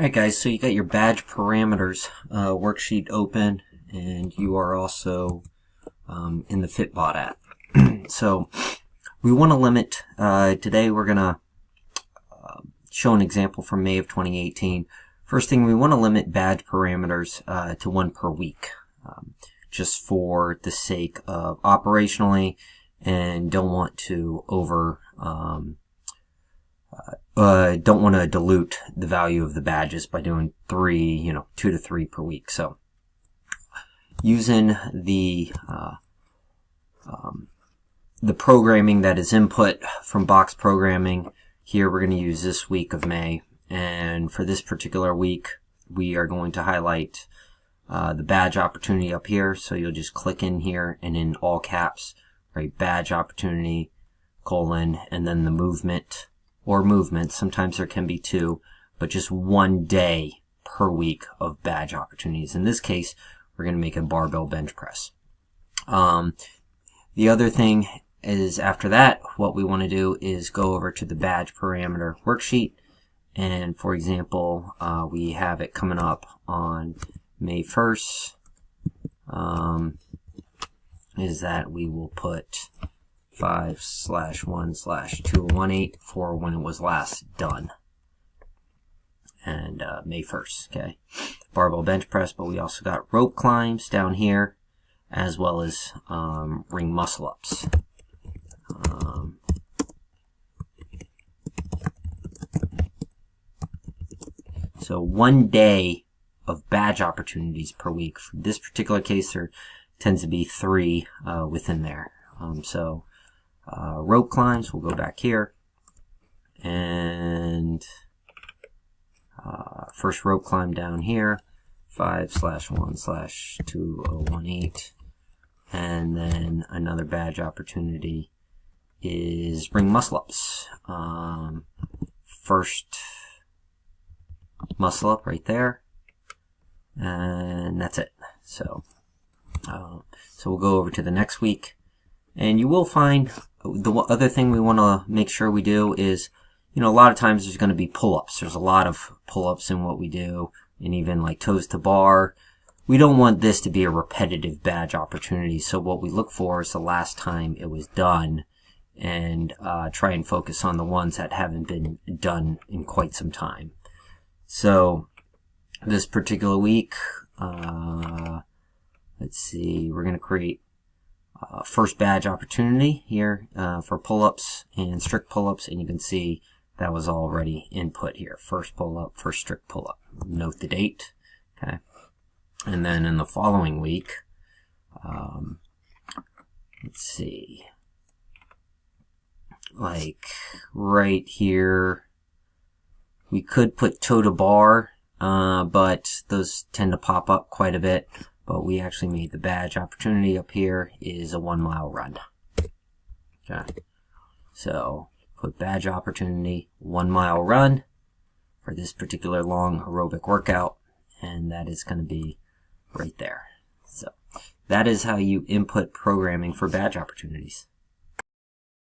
Alright guys, so you got your badge parameters worksheet open, and you are also in the Fitbot app. So we want to limit, today we're going to show an example from May of 2018. First thing, we want to limit badge parameters to 1 per week, just for the sake of operationally, and don't want to don't want to dilute the value of the badges by doing 2 to 3 per week. So using the programming that is input from box programming, here we're going to use this week of May, and for this particular week we are going to highlight the badge opportunity up here. So you'll just click in here and in all caps write badge opportunity : and then the movement or movements. Sometimes there can be 2, but just 1 day per week of badge opportunities. In this case, we're going to make a barbell bench press. The other thing is, after that, what we want to do is go over to the badge parameter worksheet. And for example, we have it coming up on May 1st, is that we will put 5/1/2018 for when it was last done, and May 1st. Okay, barbell bench press, but we also got rope climbs down here, as well as ring muscle ups. So 1 day of badge opportunities per week. For this particular case, there tends to be 3 within there. Rope climbs, we'll go back here, and first rope climb down here, 5/1/2018, and then another badge opportunity is ring muscle ups. First muscle up right there, and that's it. So we'll go over to the next week, and you will find the other thing we want to make sure we do is, a lot of times there's going to be pull-ups. There's a lot of pull-ups in what we do, and even like toes to bar. We don't want this to be a repetitive badge opportunity, so what we look for is the last time it was done, and try and focus on the ones that haven't been done in quite some time. So this particular week, let's see, we're going to create first badge opportunity here for pull-ups and strict pull-ups, and you can see that was already input here. First pull-up, first strict pull-up. Note the date. Okay, and then in the following week, let's see, like right here, we could put toe to bar, but those tend to pop up quite a bit. But we actually made the badge opportunity up here is a 1 mile run. Okay, so put badge opportunity 1 mile run for this particular long aerobic workout, and that is going to be right there. So that is how you input programming for badge opportunities.